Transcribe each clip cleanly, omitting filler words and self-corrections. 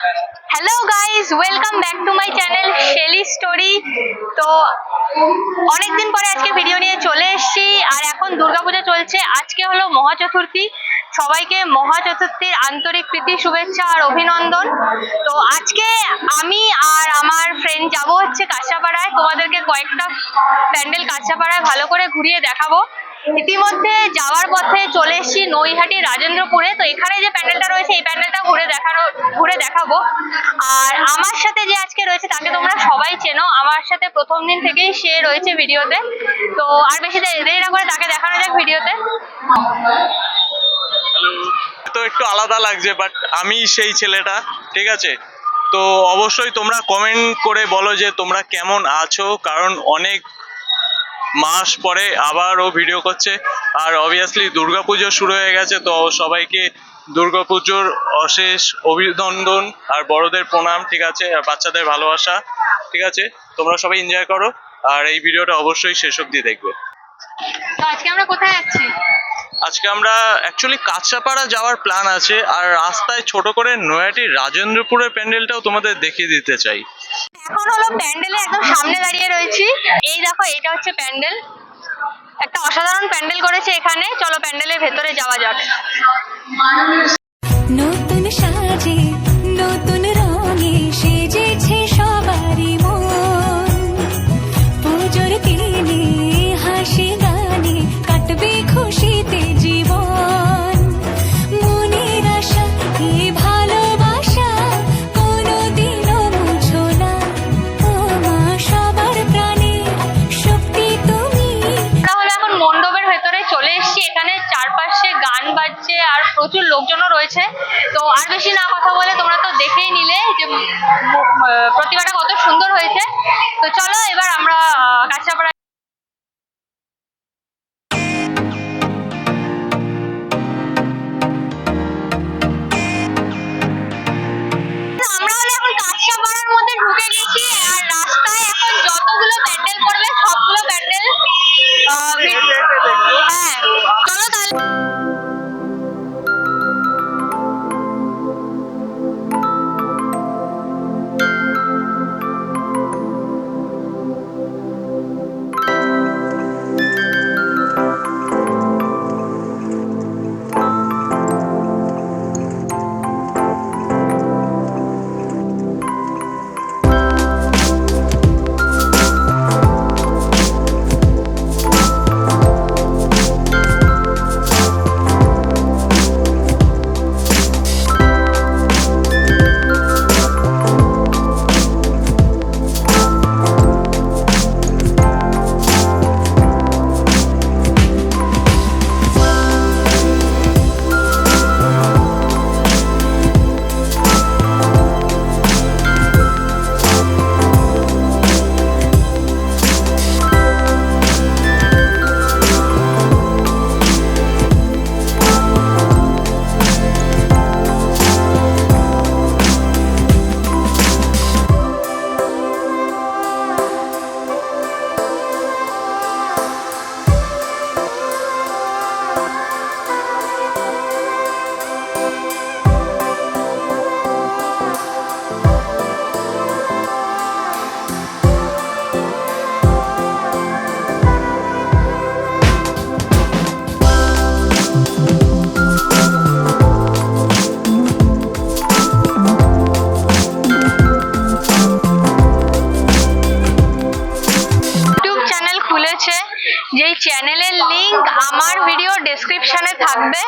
Hello guys, welcome back to my channel Shelly story. তো অনেকদিন পরে আজকে ভিডিও নিয়ে চলে এসেছি, আর এখন দুর্গাপূজা চলছে। আজকে হলো মহা চতুর্থী। সবাইকে মহা চতুর্থীর আন্তরিক প্রীতি শুভেচ্ছা আর অভিনন্দন। তো আজকে আমি আর আমার ফ্রেন্ড যাবো হচ্ছে কাঁচরাপাড়ায়। তোমাদেরকে কয়েকটা প্যান্ডেল কাঁচরাপাড়ায় ভালো করে ঘুরিয়ে দেখাবো। ইতিমধ্যে যাওয়ার পথে চলে এসেছি নৈহাটি রাজেন্দ্রপুরে। তো এখানে যে প্যান্ডেলটা রয়েছে এই প্যান্ডেলটা ঘুরে দেখাবো। আর আমার সাথে যে আজকে রয়েছে তাকে তোমরা সবাই চেনো, আমার সাথে প্রথম দিন থেকেই সে রয়েছে ভিডিওতে। তো আর বেশি দেরি না করে তাকে দেখানো যাক ভিডিওতে। তো একটু আলাদা লাগছে, বাট আমি সেই ছেলেটা, ঠিক আছে? তো অবশ্যই তোমরা কমেন্ট করে বলো যে তোমরা কেমন আছো, কারণ অনেক মাস পরে আবারও ভিডিও করছে। আর অবভিয়াসলি দুর্গাপুজো শুরু হয়ে গেছে, তো সবাইকে দুর্গাপুজোর অশেষ অভিনন্দন আর বড়দের প্রণাম, ঠিক আছে? আর বাচ্চাদের ভালোবাসা, ঠিক আছে? তোমরা সবাই এনজয় করো আর এই ভিডিওটা অবশ্যই শেষ অবধি দেখবে। তো আজকে আমরা কোথায় যাচ্ছি? আজকে আমরা অ্যাকচুয়ালি কাঁচরাপাড়া যাওয়ার প্ল্যান আছে, আর রাস্তায় ছোট করে নৈহাটি রাজেন্দ্রপুরের প্যান্ডেলটাও তোমাদের দেখিয়ে দিতে চাই। এখন হলো প্যান্ডেলের একদম সামনে দাঁড়িয়ে রয়েছি। এই দেখো, এটা হচ্ছে প্যান্ডেল। একটা অসাধারণ প্যান্ডেল করেছে এখানে। চলো প্যান্ডেলের ভেতরে যাওয়া যাক। নতুন সাজে নতুন রঙে সেজেছে সবারই মন। পুজোর দিনে হাসি গানে কাটবে খুশিতে জীবন। মনের আশা কি ভালোবাসা কোনোদিনও মুছো না। ও মা সবার প্রাণে শক্তি তুমি। আমরা হলো এখন মণ্ডপের ভেতরে চলে এসেছি। এখানে চারপাশে গান বাজছে আর প্রচুর লোকজনও রয়েছে। তো আর বেশি না কথা বলে, তোমরা তো দেখেই নিলে যে প্রতিমাটা কত সুন্দর হয়েছে। তো চলো এবার আমরা কাঁচরাপাড়া। আমরা হলো এখন কাঁচরাপাড়ার মধ্যে ঢুকে গেছি। আর রাস্তায় এখন যতগুলো প্যান্ডেল পড়বে সবগুলো প্যান্ডেল হ্যাঁ, চলো তাহলে। যেই চ্যানেলের লিংক আমার ভিডিও ডেসক্রিপশনে থাকবে।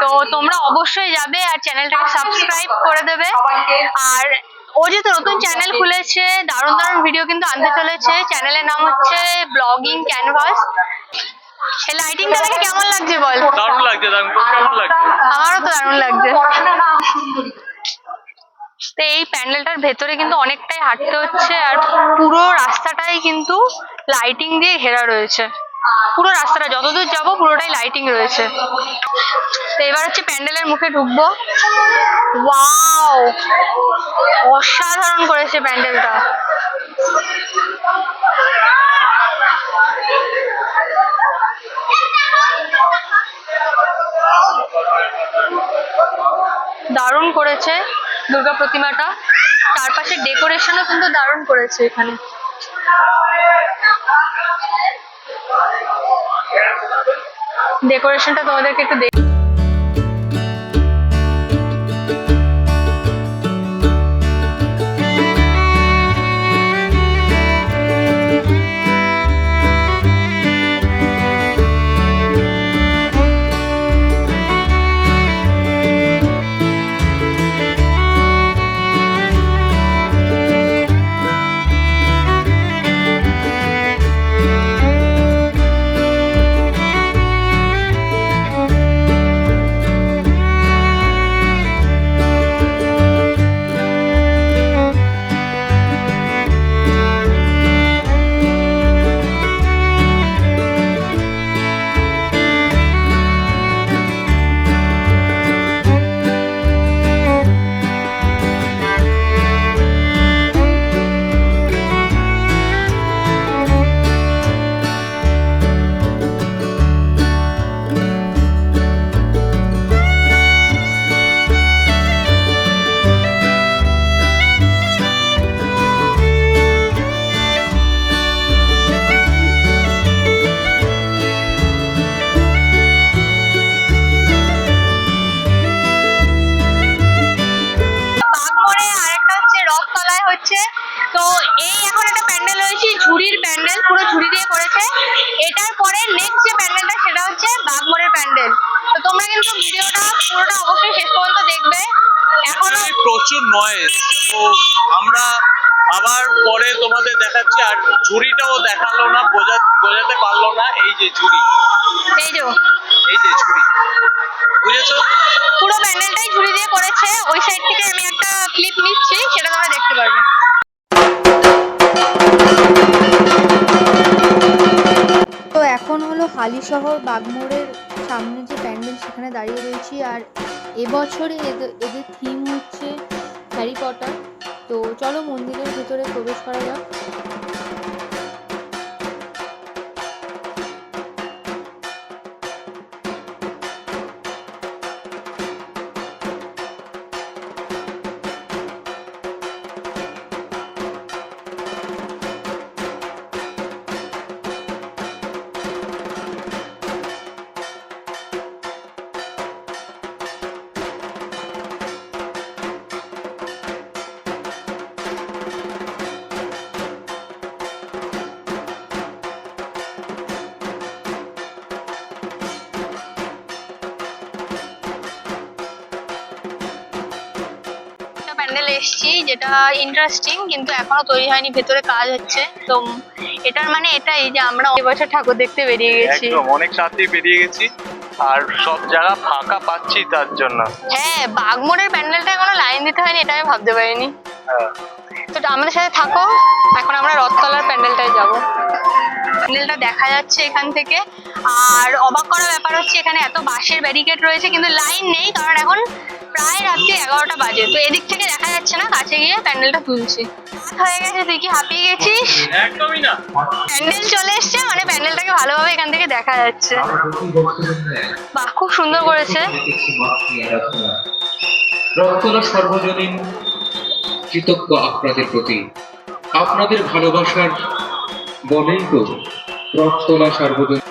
তো তোমরা অবশ্যই যাবে আর চ্যানেলটাকে সাবস্ক্রাইব করে দেবে। আর ও যেহেতু নতুন চ্যানেল খুলেছে, দারুণ দারুণ ভিডিও কিন্তু আনতে চলেছে। চ্যানেলের নাম হচ্ছে ব্লগিং ক্যানভাস। এই লাইটিংটা দেখে কেমন লাগছে বল? দারুণ লাগছে, কেমন লাগছে? আমারও তো দারুণ লাগছে। তো এই প্যান্ডেলটার ভেতরে কিন্তু অনেকটাই হাঁটতে হচ্ছে, আর পুরো রাস্তাটাই কিন্তু লাইটিং দিয়ে ঘেরা রয়েছে। পুরো রাস্তাটা যতদূর যাবো পুরোটাই লাইটিং রয়েছে। তো এবার হচ্ছে প্যান্ডেলের মুখে ঢুকবো। ওয়াও, অসাধারণ করেছে প্যান্ডেলটা। দারুণ করেছে। দুর্গা প্রতিমাটা। চারপাশে ডেকোরেশনও কিন্তু দারুণ করেছে এখানে। ডেকোরেশনটা তোমাদেরকে একটু হচ্ছে। তো এই এখন একটা প্যান্ডেল রয়েছে, ঝুড়ির প্যান্ডেল, পুরো ঝুড়ি দিয়ে করেছে। এটার পরে নেক্সট যে প্যান্ডেলটা সেটা হচ্ছে বাঘমোড়ের প্যান্ডেল। তো তোমরা কিন্তু ভিডিওটা পুরোটা অবশ্যই শেষ পর্যন্ত দেখবে। এখনো প্রচুর নয়েজ, তো আমরা আবার পরে তোমাদের দেখাচ্ছি। আর ঝুড়িটাও দেখালো না, বোঝাতে পারলো না। এই যে ঝুড়ি, এই যে ঝুড়ি, বুঝেছো? পুরো প্যান্ডেলটাই ঝুড়ি দিয়ে করেছে। ওই সাইড থেকে আমি একটা ক্লিপ নিচ্ছি, সেটা তোমরা দেখতে পারবে। তো এখন হলো হালিশহর বাগমোড়ের সামনে যে প্যান্ডেল, সেখানে দাঁড়িয়ে রয়েছি। আর এবছরে এদের থিম হচ্ছে হ্যারি পটার। তো চলো মন্দিরের ভেতরে প্রবেশ করা যাক। প্যান্ডেল এসছি, যেটা ইন্টারেস্টিং, কিন্তু এখনো তৈরি হয়নি, ভেতরে কাজ হচ্ছে। তো এটার মানে এটাই যে আমরা এবছর ঠাকুর দেখতে বেরিয়ে গেছি। একদম অনেক রাতে বেরিয়ে গেছি, আর সব জায়গা ফাঁকা পাচ্ছি তার জন্য। হ্যাঁ, বাঘমোড়ের প্যান্ডেলটা এখনো লাইন দিতে হয়নি, এটা আমি ভাবতে পারিনি। তো আমাদের সাথে থাকো, এখন আমরা রথতলার প্যান্ডেলটায় যাব। প্যান্ডেলটা দেখা যাচ্ছে এখান থেকে। আর অবাক করা ব্যাপার হচ্ছে এখানে এত বাঁশের ব্যারিকেড রয়েছে, কিন্তু লাইন নেই, কারণ এখন প্রায় রাত্রি 11টা বাজে। তো এদিক থেকে দেখা যাচ্ছে না, কাছে গিয়ে প্যান্ডেলটা তুলছি। রাত হয়ে গেছে, তুই কি হাঁপিয়ে গেছিস? একদমই না। প্যান্ডেল চলে এসছে, মানে প্যান্ডেলটাকে ভালোভাবে এখান থেকে দেখা যাচ্ছে। বাহ, খুব সুন্দর করেছে। রথতলা সর্বজনীন কৃতজ্ঞ আপনাদের প্রতি। আপনাদের ভালোবাসার বলেই তো রথতলা সর্বজনীন।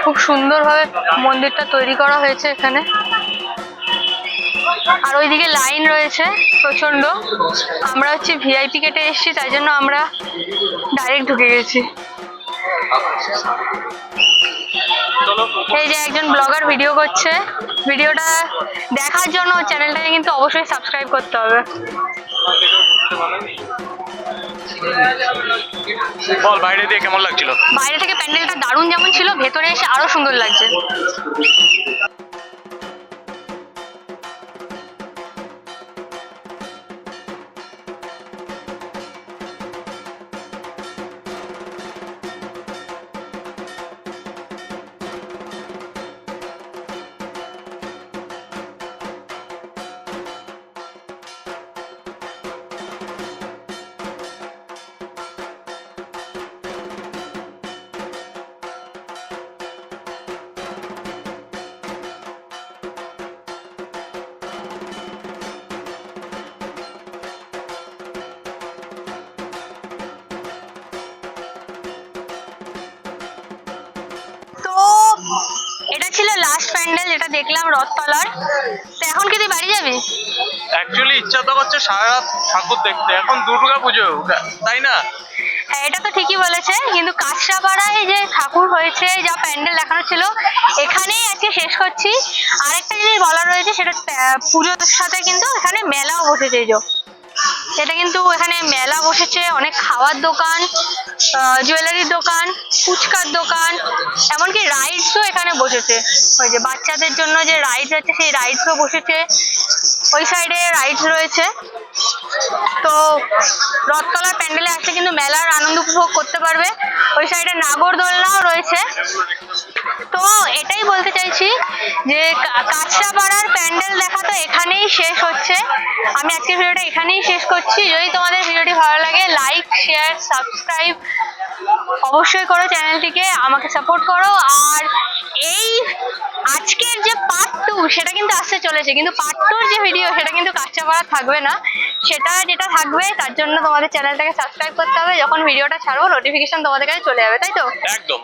খুব সুন্দরভাবে মন্দিরটা তৈরি করা হয়েছে এখানে। আর ওইদিকে লাইন রয়েছে প্রচন্ড। আমরা হচ্ছে ভিআইপি কেটে এসেছি, তাই জন্য আমরা ডাইরেক্ট ঢুকে গেছি। এই যে একজন ব্লগার ভিডিও করছে, ভিডিওটা দেখার জন্য চ্যানেলটাকে কিন্তু অবশ্যই সাবস্ক্রাইব করতে হবে। বল, বাইরে দিয়ে কেমন লাগছিল? বাইরে থেকে প্যান্ডেলটা দারুণ যেমন ছিল, ভেতরে এসে আরো সুন্দর লাগছে। ফার্স্ট প্যান্ডেল যেটা দেখলাম রথতলার। তো এখন কি তুই বাড়ি যাবি? অ্যাকচুয়ালি ইচ্ছা তো করছে সারা রাত ঠাকুর দেখতে, এখন দুর্গা পুজো, তাই না? হ্যাঁ, এটা তো ঠিকই বলেছে, কিন্তু কাঁচরাপাড়ায় যে ঠাকুর হয়েছে, যা প্যান্ডেল দেখানো ছিল, এখানেই আজকে শেষ করছি। আরেকটা জিনিস বলা রয়েছে, সেটা পুজোর সাথে কিন্তু এখানে মেলাও বসেছে। এটা কিন্তু এখানে মেলা বসেছে, অনেক খাওয়ার দোকান, জুয়েলারির দোকান, ফুচকার দোকান, এমনকি রাইডসও এখানে বসেছে। ওই যে বাচ্চাদের জন্য যে রাইডস আছে, সেই রাইডসও বসেছে। ওই সাইডে রাইডস রয়েছে। তো রথতলার প্যান্ডেলে আসলে কিন্তু মেলার আনন্দ উপভোগ করতে পারবে। ওই সাইডে নাগরদোলনাও রয়েছে। তো এটাই বলতে চাইছি যে কাঁচরাপাড়ার প্যান্ডেল দেখা তো এখানেই শেষ হচ্ছে। আমি আজকের ভিডিওটা এখানেই শেষ করছি। যদি তোমাদের ভিডিওটি ভালো লাগে, লাইক, শেয়ার, সাবস্ক্রাইব অবশ্যই করো চ্যানেলটিকে, আমাকে সাপোর্ট করো। আর এই আজকের যে পার্ট 2 সেটা কিন্তু আসতে চলেছে, কিন্তু পার্ট 2 যে ভিডিও সেটা কিন্তু কাঁচরাপাড়া থাকবে না। সেটা যেটা থাকবে তার জন্য তোমাদের চ্যানেলটাকে সাবস্ক্রাইব করতে হবে। যখন ভিডিওটা ছাড়বো নোটিফিকেশন তোমাদের কাছে চলে যাবে, তাই তো? একদম।